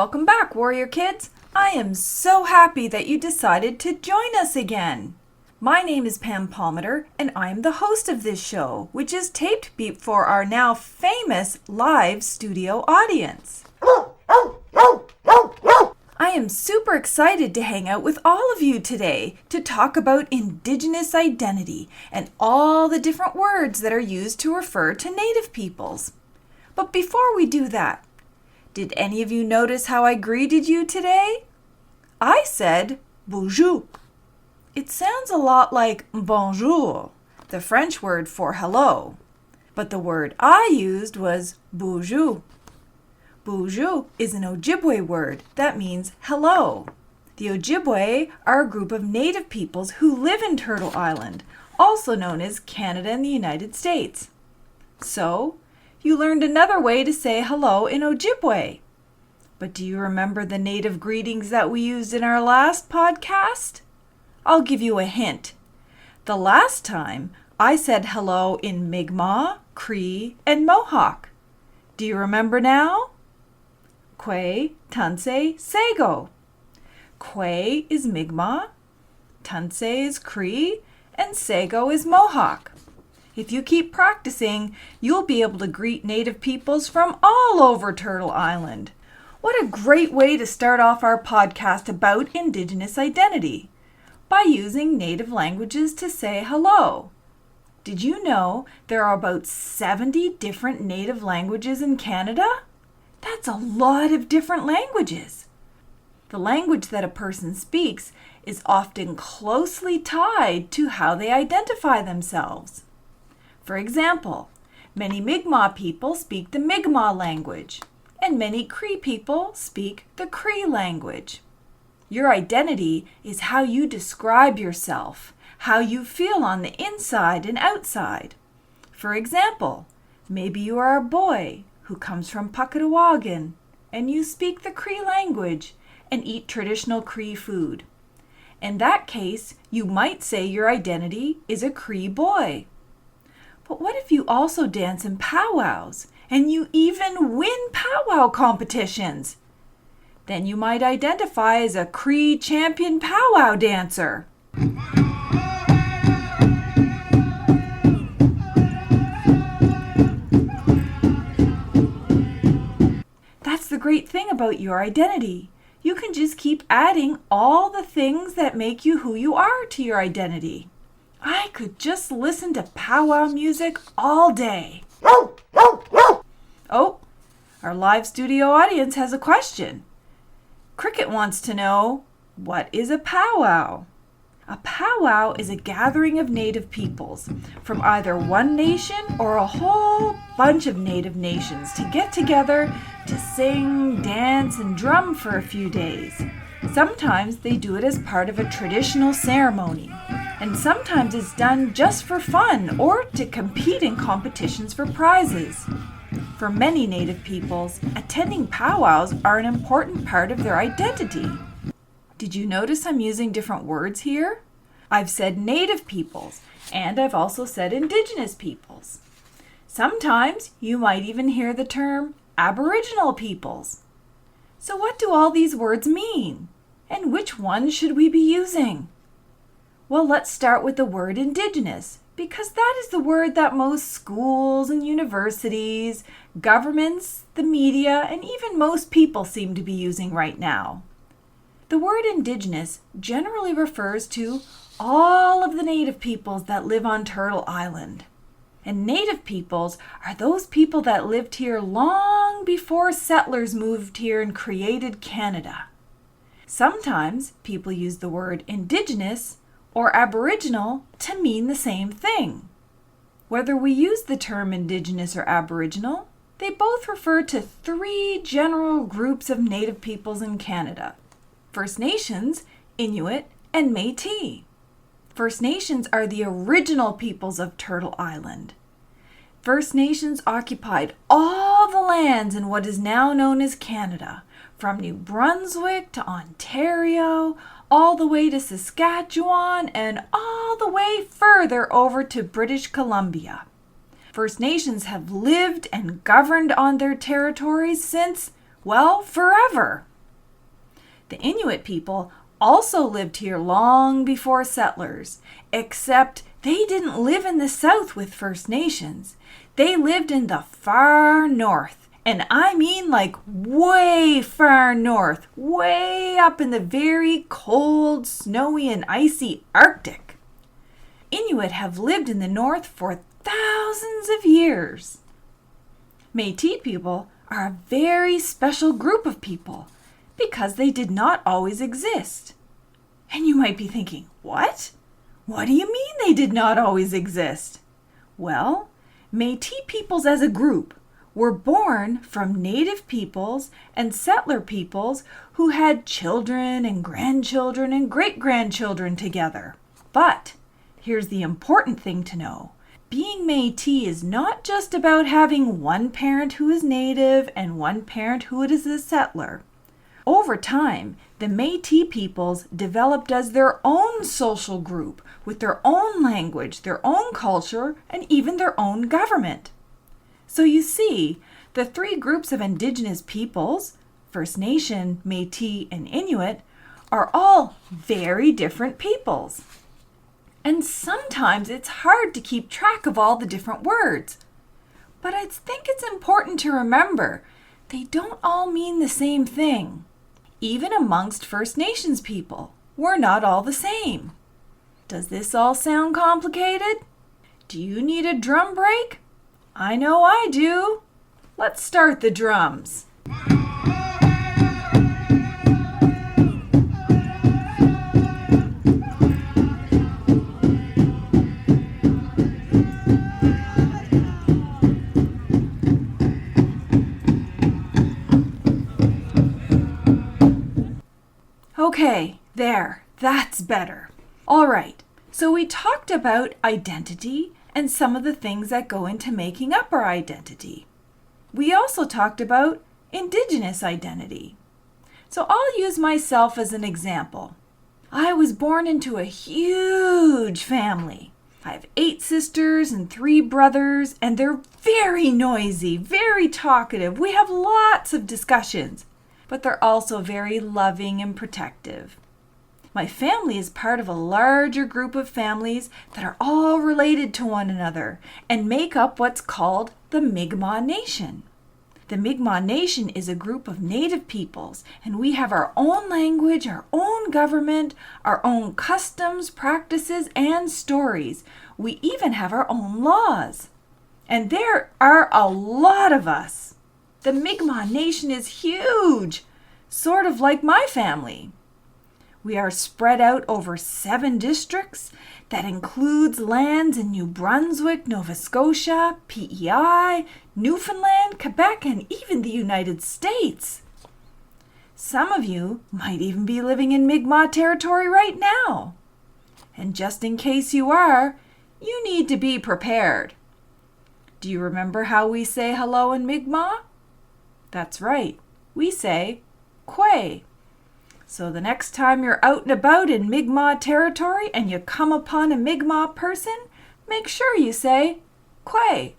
Welcome back, Warrior Kids. I am so happy that you decided to join us again. My name is Pam Palmater, and I am the host of this show, which is taped for our now famous live studio audience. I am super excited to hang out with all of you today to talk about Indigenous identity and all the different words that are used to refer to Native peoples. But before we do that, did any of you notice how I greeted you today? I said bonjour. It sounds a lot like bonjour, the French word for hello, but the word I used was bonjour. Bonjour is an Ojibwe word that means hello. The Ojibwe are a group of Native peoples who live in Turtle Island, also known as Canada and the United States. So, you learned another way to say hello in Ojibwe. But do you remember the Native greetings that we used in our last podcast? I'll give you a hint. The last time I said hello in Mi'kmaq, Cree, and Mohawk. Do you remember now? Kwe, Tunse, Sago. Kwe is Mi'kmaq, Tunse is Cree, and Sago is Mohawk. If you keep practicing, you'll be able to greet Native peoples from all over Turtle Island. What a great way to start off our podcast about Indigenous identity, by using Native languages to say hello. Did you know there are about 70 different Native languages in Canada? That's a lot of different languages. The language that a person speaks is often closely tied to how they identify themselves. For example, many Mi'kmaq people speak the Mi'kmaq language, and many Cree people speak the Cree language. Your identity is how you describe yourself, how you feel on the inside and outside. For example, maybe you are a boy who comes from Puckatawagan, and you speak the Cree language and eat traditional Cree food. In that case, you might say your identity is a Cree boy. But what if you also dance in powwows and you even win powwow competitions? Then you might identify as a Cree champion powwow dancer. That's the great thing about your identity. You can just keep adding all the things that make you who you are to your identity. I could just listen to powwow music all day. Oh, our live studio audience has a question. Cricket wants to know, what is a powwow? A powwow is a gathering of Native peoples from either one nation or a whole bunch of Native nations to get together to sing, dance, and drum for a few days. Sometimes they do it as part of a traditional ceremony, and sometimes it's done just for fun or to compete in competitions for prizes. For many Native peoples, attending powwows are an important part of their identity. Did you notice I'm using different words here? I've said Native peoples, and I've also said Indigenous peoples. Sometimes you might even hear the term Aboriginal peoples. So what do all these words mean? And which ones should we be using? Well, let's start with the word Indigenous, because that is the word that most schools and universities, governments, the media, and even most people seem to be using right now. The word Indigenous generally refers to all of the Native peoples that live on Turtle Island. And Native peoples are those people that lived here long before settlers moved here and created Canada. Sometimes people use the word Indigenous or Aboriginal to mean the same thing. Whether we use the term Indigenous or Aboriginal, they both refer to three general groups of Native peoples in Canada: First Nations, Inuit, and Métis. First Nations are the original peoples of Turtle Island. First Nations occupied all the lands in what is now known as Canada, from New Brunswick to Ontario, all the way to Saskatchewan, and all the way further over to British Columbia. First Nations have lived and governed on their territories since, well, forever. The Inuit people also lived here long before settlers, except they didn't live in the south with First Nations. They lived in the far north, and I mean like way far north, way up in the very cold, snowy, and icy Arctic. Inuit have lived in the north for thousands of years. Métis people are a very special group of people because they did not always exist. And you might be thinking, what? What do you mean they did not always exist? Well, Métis peoples as a group were born from native peoples and settler peoples who had children and grandchildren and great-grandchildren together. But here's the important thing to know. Being Métis is not just about having one parent who is native and one parent who is a settler. Over time, the Métis peoples developed as their own social group with their own language, their own culture, and even their own government. So you see, the three groups of Indigenous peoples, First Nation, Métis, and Inuit, are all very different peoples. And sometimes it's hard to keep track of all the different words. But I think it's important to remember they don't all mean the same thing. Even amongst First Nations people, we're not all the same. Does this all sound complicated? Do you need a drum break? I know I do. Let's start the drums. Okay, there, that's better. All right, so we talked about identity and some of the things that go into making up our identity. We also talked about Indigenous identity. So I'll use myself as an example. I was born into a huge family. I have 8 sisters and 3 brothers, and they're very noisy, very talkative. We have lots of discussions, but they're also very loving and protective. My family is part of a larger group of families that are all related to one another and make up what's called the Mi'kmaq Nation. The Mi'kmaq Nation is a group of native peoples, and we have our own language, our own government, our own customs, practices, and stories. We even have our own laws. And there are a lot of us. The Mi'kmaq Nation is huge, sort of like my family. We are spread out over 7 districts that includes lands in New Brunswick, Nova Scotia, PEI, Newfoundland, Quebec, and even the United States. Some of you might even be living in Mi'kmaq territory right now. And just in case you are, you need to be prepared. Do you remember how we say hello in Mi'kmaq? That's right, we say Kweh. So the next time you're out and about in Mi'kmaq territory and you come upon a Mi'kmaq person, make sure you say Kweh.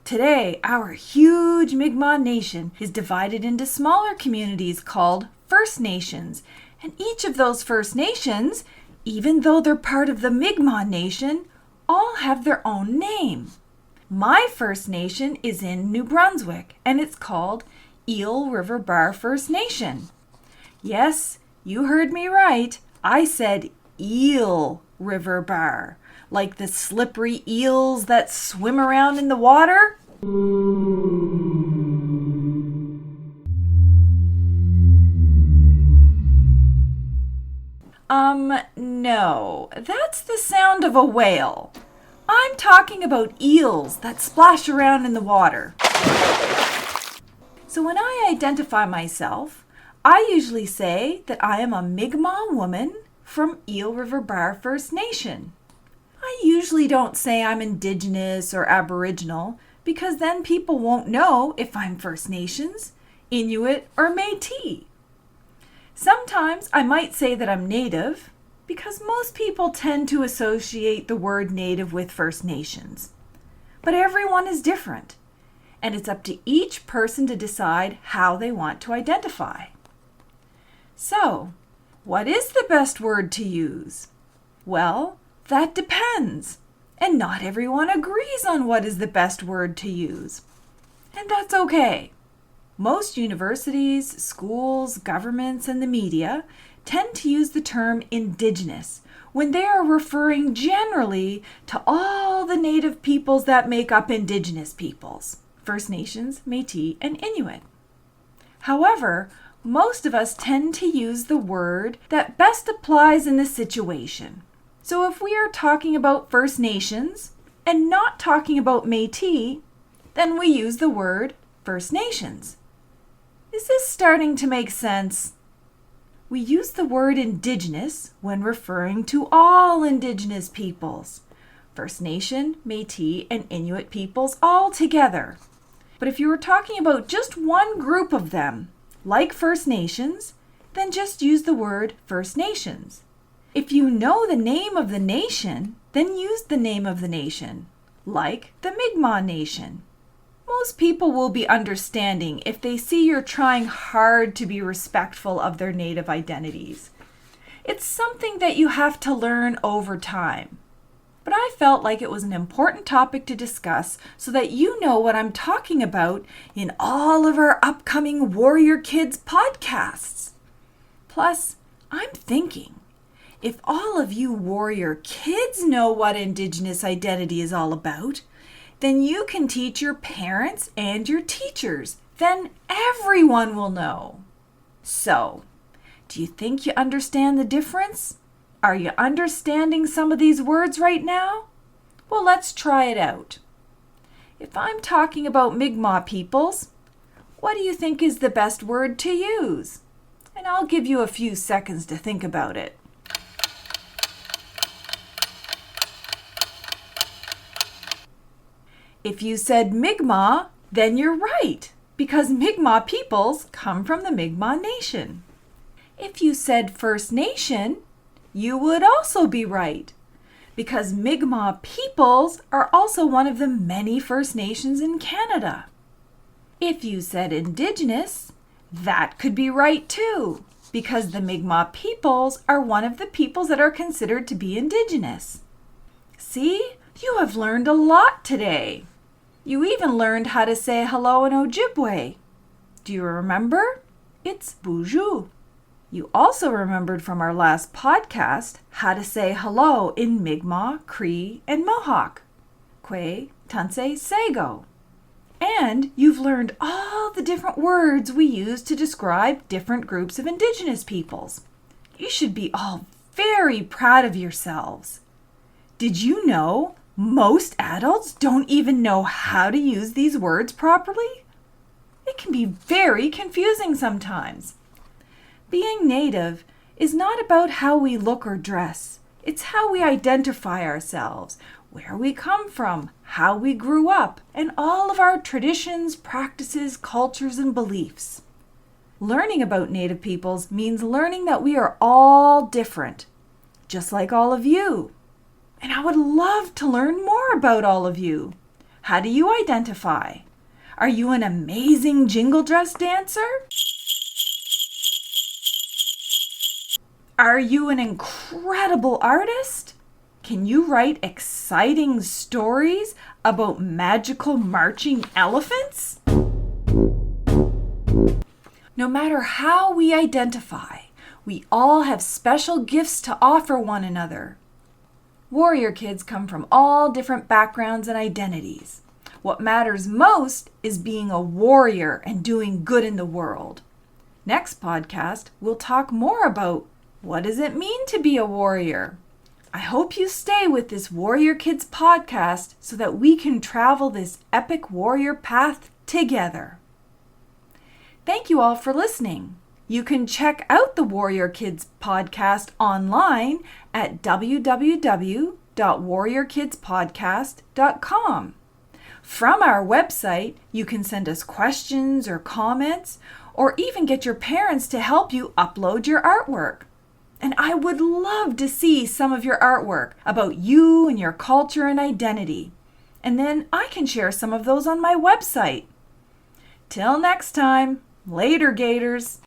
Today, our huge Mi'kmaq Nation is divided into smaller communities called First Nations. And each of those First Nations, even though they're part of the Mi'kmaq Nation, all have their own name. My First Nation is in New Brunswick, and it's called Eel River Bar First Nation. Yes, you heard me right. I said Eel River Bar, like the slippery eels that swim around in the water. No, that's the sound of a whale. I'm talking about eels that splash around in the water. So when I identify myself, I usually say that I am a Mi'kmaq woman from Eel River Bar First Nation. I usually don't say I'm Indigenous or Aboriginal because then people won't know if I'm First Nations, Inuit, or Métis. Sometimes I might say that I'm Native because most people tend to associate the word Native with First Nations. But everyone is different, and it's up to each person to decide how they want to identify. So, what is the best word to use? Well, that depends. And not everyone agrees on what is the best word to use. And that's okay. Most universities, schools, governments, and the media tend to use the term Indigenous when they are referring generally to all the native peoples that make up Indigenous peoples, First Nations, Métis, and Inuit. However, most of us tend to use the word that best applies in the situation. So if we are talking about First Nations and not talking about Métis, then we use the word First Nations. Is this starting to make sense? We use the word Indigenous when referring to all Indigenous peoples, First Nation, Métis, and Inuit peoples all together. But if you were talking about just one group of them, like First Nations, then just use the word First Nations. If you know the name of the nation, then use the name of the nation, like the Mi'kmaq Nation. Most people will be understanding if they see you're trying hard to be respectful of their native identities. It's something that you have to learn over time. But I felt like it was an important topic to discuss so that you know what I'm talking about in all of our upcoming Warrior Kids podcasts. Plus, I'm thinking, if all of you Warrior Kids know what Indigenous identity is all about, then you can teach your parents and your teachers. Then everyone will know. So, do you think you understand the difference? Are you understanding some of these words right now? Well, let's try it out. If I'm talking about Mi'kmaq peoples, what do you think is the best word to use? And I'll give you a few seconds to think about it. If you said Mi'kmaq, then you're right, because Mi'kmaq peoples come from the Mi'kmaq Nation. If you said First Nation, you would also be right, because Mi'kmaq peoples are also one of the many First Nations in Canada. If you said Indigenous, that could be right too, because the Mi'kmaq peoples are one of the peoples that are considered to be Indigenous. See, you have learned a lot today. You even learned how to say hello in Ojibwe. Do you remember? It's bonjour. You also remembered from our last podcast how to say hello in Mi'kmaq, Cree, and Mohawk. Kwe, Tunse, Sago. And you've learned all the different words we use to describe different groups of Indigenous peoples. You should be all very proud of yourselves. Did you know most adults don't even know how to use these words properly? It can be very confusing sometimes. Being Native is not about how we look or dress. It's how we identify ourselves, where we come from, how we grew up, and all of our traditions, practices, cultures, and beliefs. Learning about Native peoples means learning that we are all different, just like all of you. And I would love to learn more about all of you. How do you identify? Are you an amazing jingle dress dancer? Are you an incredible artist? Can you write exciting stories about magical marching elephants? No matter how we identify, we all have special gifts to offer one another. Warrior kids come from all different backgrounds and identities. What matters most is being a warrior and doing good in the world. Next podcast, we'll talk more about what does it mean to be a warrior. I hope you stay with this Warrior Kids podcast so that we can travel this epic warrior path together. Thank you all for listening. You can check out the Warrior Kids podcast online at www.warriorkidspodcast.com. From our website, you can send us questions or comments, or even get your parents to help you upload your artwork. And I would love to see some of your artwork about you and your culture and identity. And then I can share some of those on my website. Till next time, later, Gators.